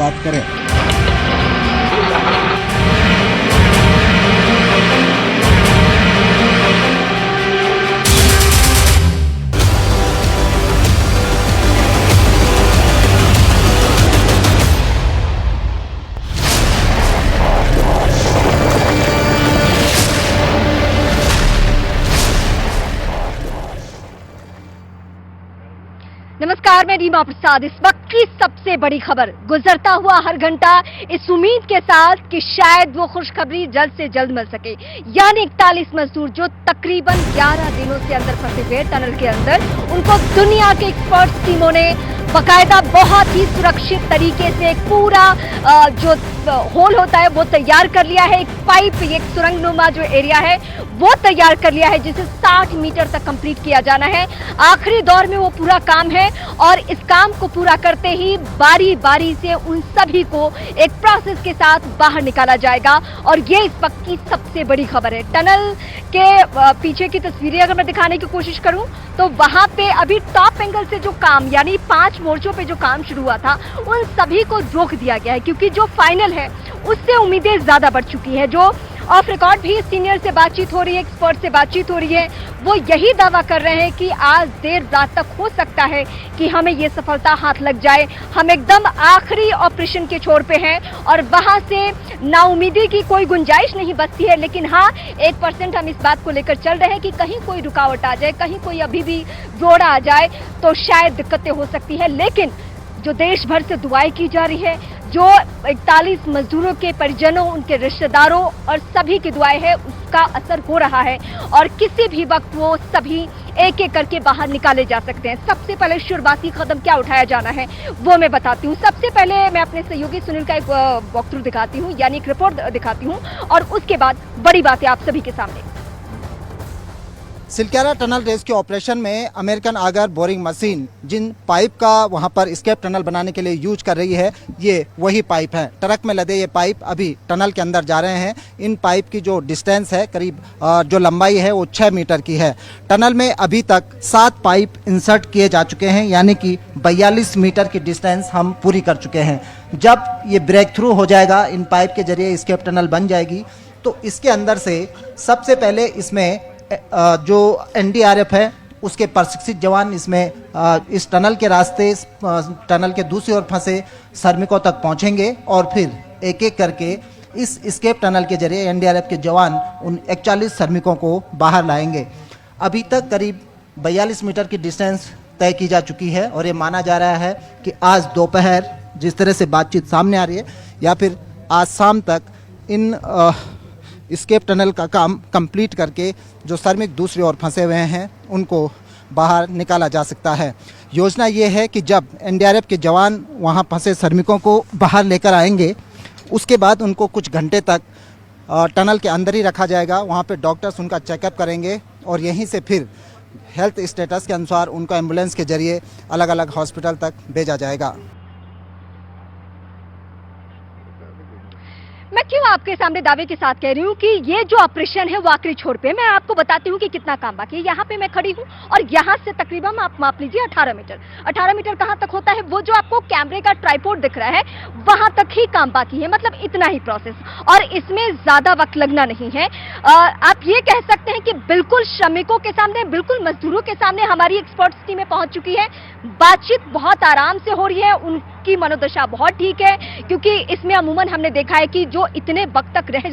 बात करें। नमस्कार, मैं रीमा प्रसाद। इस वक्त की सबसे बड़ी खबर, गुजरता हुआ हर घंटा इस उम्मीद के साथ कि शायद वो खुशखबरी जल्द से जल्द मिल सके, यानी 41 मजदूर जो तकरीबन 11 दिनों से अंदर फंसे हुए टनल के अंदर, उनको दुनिया के एक्सपर्ट टीमों ने बाकायदा बहुत ही सुरक्षित तरीके से एक पूरा जो होल होता है वो तैयार कर लिया है। एक पाइप, एक सुरंगनुमा जो एरिया है वो तैयार कर लिया है, जिसे 60 मीटर तक कंप्लीट किया जाना है। आखिरी दौर में वो पूरा काम है और इस काम को पूरा करते ही बारी बारी से उन सभी को एक प्रोसेस के साथ बाहर निकाला जाएगा। और ये इस वक्त की सबसे बड़ी खबर है। टनल के पीछे की तस्वीरें अगर मैं दिखाने की कोशिश करूं तो वहां पे अभी टॉप एंगल से जो काम, यानी 5 मोर्चों पे जो काम शुरू हुआ था, उन सभी को रोक दिया गया है, क्योंकि जो फाइनल है उससे उम्मीदें ज्यादा बढ़ चुकी है। जो ऑफ रिकॉर्ड भी सीनियर से बातचीत हो रही है, एक्सपर्ट से बातचीत हो रही है, वो यही दावा कर रहे हैं कि आज देर रात तक हो सकता है कि हमें ये सफलता हाथ लग जाए। हम एकदम आखिरी ऑपरेशन के छोर पे हैं और वहां से नाउमीदी की कोई गुंजाइश नहीं बचती है। लेकिन हाँ, 1% हम इस बात को लेकर चल रहे हैं कि कहीं कोई रुकावट आ जाए, कहीं कोई अभी भी जोड़ा आ जाए तो शायद दिक्कतें हो सकती है। लेकिन जो देश भर से दुआएं की जा रही है, जो 41 मजदूरों के परिजनों, उनके रिश्तेदारों और सभी की दुआएं है, उसका असर हो रहा है और किसी भी वक्त वो सभी एक एक करके बाहर निकाले जा सकते हैं। सबसे पहले शुरुआती कदम क्या उठाया जाना है वो मैं बताती हूँ। सबसे पहले मैं अपने सहयोगी सुनील का एक वॉकथ्रू दिखाती हूँ, यानी एक रिपोर्ट दिखाती हूँ, और उसके बाद बड़ी बातें आप सभी के सामने। सिलक्यारा टनल रेस्क्यू ऑपरेशन में अमेरिकन आगर बोरिंग मशीन जिन पाइप का वहां पर स्केप टनल बनाने के लिए यूज कर रही है, ये वही पाइप है। ट्रक में लदे ये पाइप अभी टनल के अंदर जा रहे हैं। इन पाइप की जो डिस्टेंस है, करीब जो लंबाई है वो 6 मीटर की है। टनल में अभी तक 7 पाइप इंसर्ट किए जा चुके हैं, यानी कि 42 मीटर की डिस्टेंस हम पूरी कर चुके हैं। जब ये ब्रेक थ्रू हो जाएगा, इन पाइप के जरिए स्केप टनल बन जाएगी, तो इसके अंदर से सबसे पहले इसमें जो एनडीआरएफ है उसके प्रशिक्षित जवान इसमें इस टनल के रास्ते, टनल के दूसरी ओर फंसे श्रमिकों तक पहुंचेंगे और फिर एक एक करके इस स्केप टनल के जरिए एनडीआरएफ के जवान उन 41 श्रमिकों को बाहर लाएंगे। अभी तक करीब 42 मीटर की डिस्टेंस तय की जा चुकी है और ये माना जा रहा है कि आज दोपहर जिस तरह से बातचीत सामने आ रही है, या फिर आज शाम तक इन स्केप टनल का काम कंप्लीट करके जो श्रमिक दूसरी ओर फंसे हुए हैं उनको बाहर निकाला जा सकता है। योजना ये है कि जब एनडीआरएफ के जवान वहां फंसे श्रमिकों को बाहर लेकर आएंगे, उसके बाद उनको कुछ घंटे तक टनल के अंदर ही रखा जाएगा। वहां पे डॉक्टर्स उनका चेकअप करेंगे और यहीं से फिर हेल्थ स्टेटस के अनुसार उनको एम्बुलेंस के जरिए अलग अलग हॉस्पिटल तक भेजा जाएगा। मैं क्यों आपके सामने दावे के साथ कह रही हूँ कि ये जो ऑपरेशन है वो आखिरी छोर पे। मैं आपको बताती हूँ कि कितना काम बाकी है। यहाँ पे मैं खड़ी हूँ और यहाँ से तकरीबन आप माप लीजिए 18 मीटर। 18 मीटर कहाँ तक होता है? वो जो आपको कैमरे का ट्राइपॉड दिख रहा है वहां तक ही काम बाकी है, मतलब इतना ही प्रोसेस, और इसमें ज्यादा वक्त लगना नहीं है। आप ये कह सकते हैं कि बिल्कुल श्रमिकों के सामने, बिल्कुल मजदूरों के सामने हमारी एक्सपर्ट्स टीमें पहुंच चुकी है। बातचीत बहुत आराम से हो रही है, उनकी मनोदशा बहुत ठीक है, क्योंकि इसमें अमूमन हमने देखा है कि जो इतने वक्त तक रह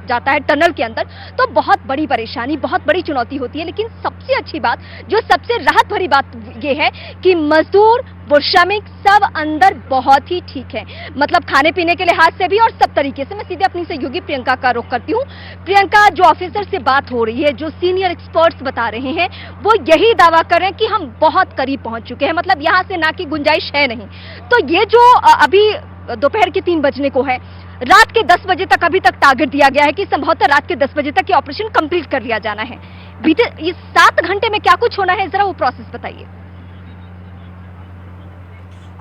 जाता है टनल के अंदर तो बहुत बड़ी परेशानी, बहुत बड़ी चुनौती होती है। लेकिन सबसे अच्छी बात, जो सबसे राहत भरी बात ये है कि मजदूर, वो श्रमिक सब अंदर बहुत ही ठीक है, मतलब खाने पीने के लिहाज से भी और सब तरीके से। मैं सीधे अपनी सहयोगी प्रियंका का रुख करती हूँ। प्रियंका, जो ऑफिसर से बात हो रही है, जो सीनियर एक्सपर्ट्स बता रहे हैं, वो यही दावा कर रहे हैं कि हम बहुत करीब पहुंच चुके हैं, मतलब यहां से ना की गुंजाइश है नहीं। तो ये जो अभी दोपहर के 3 बजने को है, रात के 10 बजे तक अभी तक टारगेट दिया गया है कि संभवतः रात के 10 बजे तक ये ऑपरेशन कंप्लीट कर लिया जाना है। बीते ये 7 घंटे में क्या कुछ होना है, जरा वो प्रोसेस बताइए।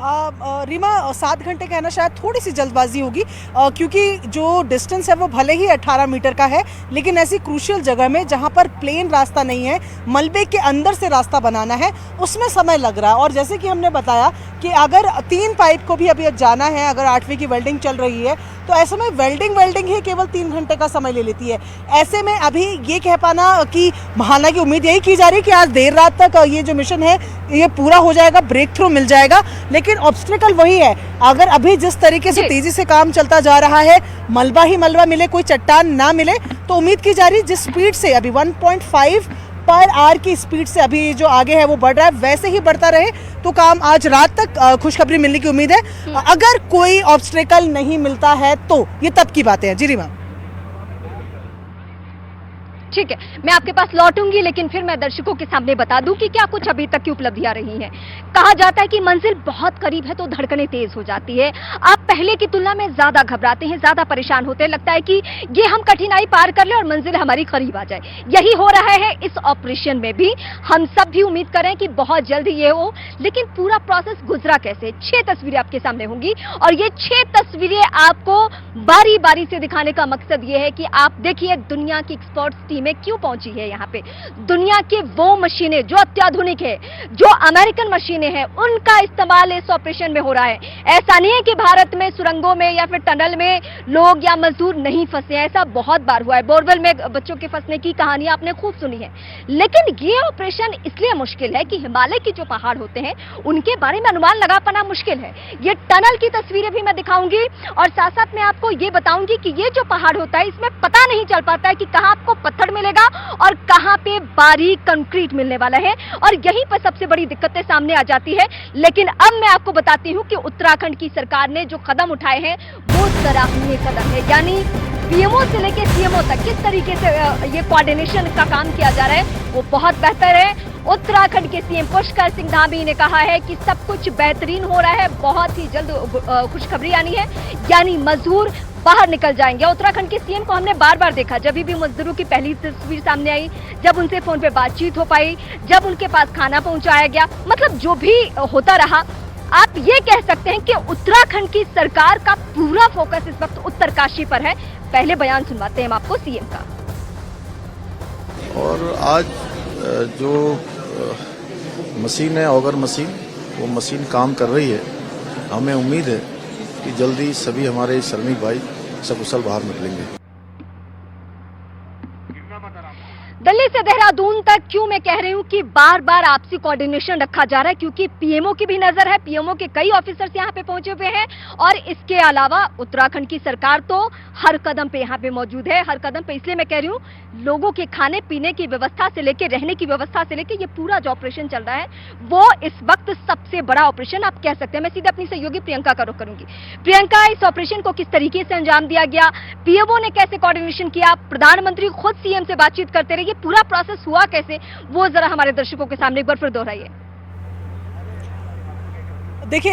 रीमा, 7 घंटे कहना शायद थोड़ी सी जल्दबाजी होगी, क्योंकि जो डिस्टेंस है वो भले ही 18 मीटर का है, लेकिन ऐसी क्रूशियल जगह में जहां पर प्लेन रास्ता नहीं है, मलबे के अंदर से रास्ता बनाना है, उसमें समय लग रहा है। और जैसे कि हमने बताया कि अगर 3 पाइप को भी अभी जाना है, अगर 8वीं की वेल्डिंग चल रही है, तो ऐसे में वेल्डिंग ही केवल 3 घंटे का समय ले लेती है। ऐसे में अभी ये कह पाना कि हालांकि उम्मीद यही की जा रही है कि आज देर रात तक ये जो मिशन है ये पूरा हो जाएगा, ब्रेक थ्रू मिल जाएगा, लेकिन ऑब्स्टिकल वही है। अगर अभी जिस तरीके से तेजी से काम चलता जा रहा है, मलबा ही मलबा मिले, कोई चट्टान ना मिले, तो उम्मीद की जा रही है जिस स्पीड से अभी 1.5 पर आवर की स्पीड से अभी जो आगे है वो बढ़ रहा है, वैसे ही बढ़ता रहे तो काम आज रात तक खुशखबरी मिलने की उम्मीद है। अगर कोई ऑब्स्टेकल नहीं मिलता है तो ये तब की बातें हैं। जी रीमा, ठीक है, मैं आपके पास लौटूंगी, लेकिन फिर मैं दर्शकों के सामने बता दूं कि क्या कुछ अभी तक की उपलब्धियां रही हैं। कहा जाता है कि मंजिल बहुत करीब है तो धड़कनें तेज हो जाती है। आप पहले की तुलना में ज्यादा घबराते हैं, ज्यादा परेशान होते हैं, लगता है कि ये हम कठिनाई पार कर ले और मंजिल हमारी करीब आ जाए। यही हो रहा है इस ऑपरेशन में भी। हम सब भी उम्मीद करें कि बहुत जल्द ये हो, लेकिन पूरा प्रोसेस गुजरा कैसे, 6 तस्वीरें आपके सामने होंगी और ये 6 तस्वीरें आपको बारी बारी से दिखाने का मकसद ये है कि आप देखिए दुनिया की एक्सपर्ट्स टीम में क्यों पहुंची है यहाँ पे। दुनिया के वो मशीनें जो अत्याधुनिक है, जो अमेरिकन मशीनें हैं, उनका इस्तेमाल इस ऑपरेशन में हो रहा है। ऐसा नहीं है कि भारत में सुरंगों में या फिर टनल में लोग या मजदूर नहीं फंसे हैं, ऐसा बहुत बार हुआ है। बोरवेल में बच्चों के फंसने की कहानी आपने खूब सुनी है, लेकिन ये ऑपरेशन इसलिए मुश्किल है कि हिमालय के जो पहाड़ होते हैं उनके बारे में अनुमान लगा पाना मुश्किल है। ये टनल की तस्वीरें भी मैं दिखाऊंगी और साथ साथ मैं आपको ये बताऊंगी कि ये जो पहाड़ होता है इसमें पता नहीं चल पाता है कि कहां आपको पत्थर मिलेगा और कहां पे बारीक कंक्रीट मिलने वाला है, और यहीं पर सबसे बड़ी दिक्कतें सामने आ जाती है। लेकिन अब मैं आपको बताती हूं कि उत्तराखंड की सरकार ने जो कदम उठाए हैं वो सराहनीय कदम है। यानी पीएमओ से लेकर सीएमओ तक किस तरीके से ये कोऑर्डिनेशन का काम किया जा रहा है वो बहुत बेहतर है। उत्तराखंड के सीएम पुष्कर सिंह धामी ने कहा है कि सब कुछ बेहतरीन हो रहा है, बहुत ही जल्द खुशखबरी आनी है, यानी मजदूर बाहर निकल जाएंगे। उत्तराखंड के सीएम को हमने बार बार देखा, जब भी मजदूरों की पहली तस्वीर सामने आई, जब उनसे फोन पे बातचीत हो पाई, जब उनके पास खाना पहुंचाया गया, मतलब जो भी होता रहा, आप ये कह सकते हैं कि उत्तराखंड की सरकार का पूरा फोकस इस वक्त उत्तरकाशी पर है। पहले बयान सुनवाते हैं हम आपको सीएम का। और आज जो मशीन है, ऑगर मशीन, वो मशीन काम कर रही है। हमें उम्मीद है कि जल्दी सभी हमारे श्रमिक भाई सकुशल बाहर निकलेंगे। दिल्ली से देहरादून तक क्यों मैं कह रही हूं कि बार बार आपसी कोऑर्डिनेशन रखा जा रहा है, क्योंकि पीएमओ की भी नजर है, पीएमओ के कई ऑफिसर्स यहां पे पहुंचे हुए हैं और इसके अलावा उत्तराखंड की सरकार तो हर कदम पे यहां पे मौजूद है। हर कदम पे इसलिए मैं कह रही हूं, लोगों के खाने पीने की व्यवस्था से लेकर रहने की व्यवस्था से लेकर ये पूरा जो ऑपरेशन चल रहा है वो इस वक्त सबसे बड़ा ऑपरेशन आप कह सकते हैं। मैं सीधे अपनी सहयोगी प्रियंका का रुख करूंगी। प्रियंका, इस ऑपरेशन को किस तरीके से अंजाम दिया गया, पीएमओ ने कैसे कोऑर्डिनेशन किया, प्रधानमंत्री खुद सीएम से बातचीत करते रहे, पूरा प्रोसेस हुआ कैसे, वो जरा हमारे दर्शकों के सामने एक बार फिर दोहराइए। देखिए,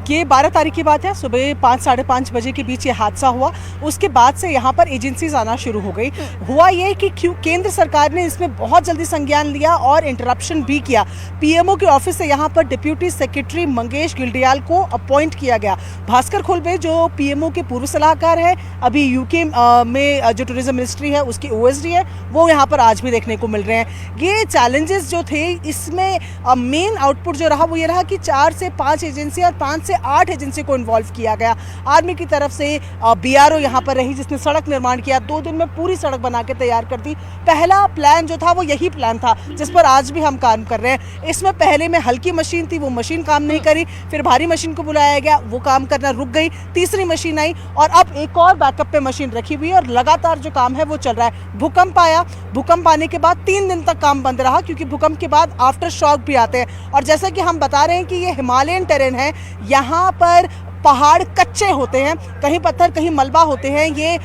ये 12 तारीख की बात है, सुबह 5 साढ़े 5 बजे के बीच ये हादसा हुआ। उसके बाद से यहाँ पर एजेंसीज आना शुरू हो गई। हुआ ये कि केंद्र सरकार ने इसमें बहुत जल्दी संज्ञान लिया और इंटरप्शन भी किया। पीएमओ के ऑफिस से यहाँ पर डिप्यूटी सेक्रेटरी मंगेश गिल्डियाल को अपॉइंट किया गया। भास्कर खुलबे जो पीएमओ के पूर्व सलाहकार है, अभी यूके में जो टूरिज्म मिनिस्ट्री है उसकी ओएसडी है, वो यहाँ पर आज भी देखने को मिल रहे हैं। ये चैलेंजेस जो थे, इसमें मेन आउटपुट जो रहा वो ये रहा कि 4 से 5 एजेंसी और 5 से 8 एजेंसी को इन्वॉल्व किया गया। आर्मी की तरफ से बीआरओ यहाँ पर रही जिसने सड़क निर्माण किया, 2 दिन में पूरी सड़क बना के तैयार कर दी। पहला प्लान जो था वो यही प्लान था जिस पर आज भी हम काम कर रहे हैं। इसमें पहले में हल्की मशीन थी, वो मशीन काम नहीं करी, फिर भारी मशीन को बुलाया गया, वो काम करना रुक गई, तीसरी मशीन आई और अब एक और बैकअप पे मशीन रखी हुई है और लगातार जो काम है वो चल रहा है। भूकंप आया, भूकंप आने के बाद 3 दिन तक काम बंद रहा, क्योंकि भूकंप के बाद आफ्टर शॉक भी आते हैं। और जैसा कि हम बता रहे हैं कि ये हिमालयन टेरेन है, यहाँ पर पहाड़ कच्चे होते हैं, कहीं पत्थर कहीं मलबा होते हैं। ये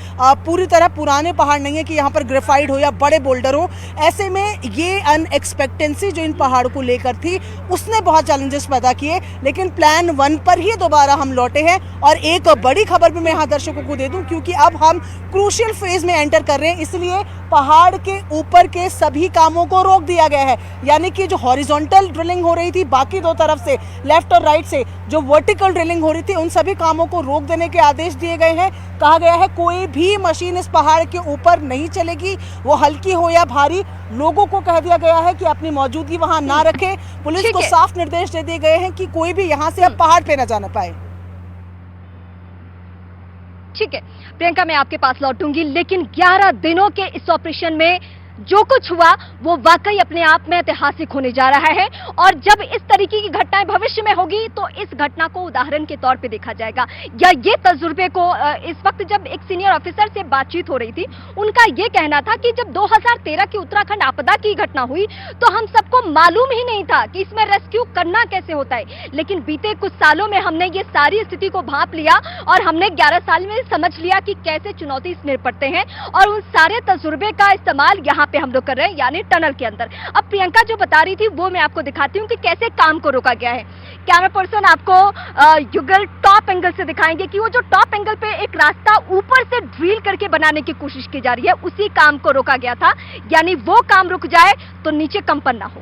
पूरी तरह पुराने पहाड़ नहीं है कि यहाँ पर ग्रेफाइट हो या बड़े बोल्डर हो। ऐसे में ये अनएक्सपेक्टेंसी जो इन पहाड़ों को लेकर थी उसने बहुत चैलेंजेस पैदा किए, लेकिन प्लान 1 पर ही दोबारा हम लौटे हैं। और एक बड़ी खबर भी मैं यहाँ दर्शकों को दे दूँ, क्योंकि अब हम क्रूशियल फेज में एंटर कर रहे हैं, इसलिए पहाड़ के ऊपर के सभी कामों को रोक दिया गया है। यानी कि जो हॉरिजॉन्टल ड्रिलिंग हो रही थी बाकी 2 तरफ से, लेफ्ट और राइट से, जो वर्टिकल ड्रिलिंग हो रही थी उन सभी कामों को रोक देने के आदेश दिए गए हैं। कहा गया है कोई भी मशीन इस पहाड़ के ऊपर नहीं चलेगी, वो हल्की हो या भारी। लोगों को कह दिया गया है कि अपनी मौजूदगी वहां ना रखें। पुलिस को साफ निर्देश दे दिए गए हैं कि कोई भी यहां से अब पहाड़ पे न जाना पाए। ठीक है प्रियंका, मैं आपके पास लौटूंगी, लेकिन 11 दिनों के इस ऑपरेशन में जो कुछ हुआ वो वाकई अपने आप में ऐतिहासिक होने जा रहा है। और जब इस तरीके की घटनाएं भविष्य में होगी तो इस घटना को उदाहरण के तौर पे देखा जाएगा, या ये तजुर्बे को इस वक्त जब एक सीनियर ऑफिसर से बातचीत हो रही थी, उनका ये कहना था कि जब 2013 की उत्तराखंड आपदा की घटना हुई तो हम सबको मालूम ही नहीं था कि इसमें रेस्क्यू करना कैसे होता है, लेकिन बीते कुछ सालों में हमने ये सारी स्थिति को भांप लिया और हमने 11 साल में समझ लिया कि कैसे चुनौती इसमें निपटते हैं, और उन सारे तजुर्बे का इस्तेमाल यहाँ पे हम लोग कर रहे हैं, यानी टनल के अंदर। अब प्रियंका जो बता रही थी वो मैं आपको दिखाती हूँ कि कैसे काम को रोका गया है। कैमरा पर्सन आपको युगल टॉप एंगल से दिखाएंगे कि वो जो टॉप एंगल पे एक रास्ता ऊपर से ड्रिल करके बनाने की कोशिश की जा रही है, उसी काम को रोका गया था, यानी वो काम रुक जाए तो नीचे कंपन ना हो।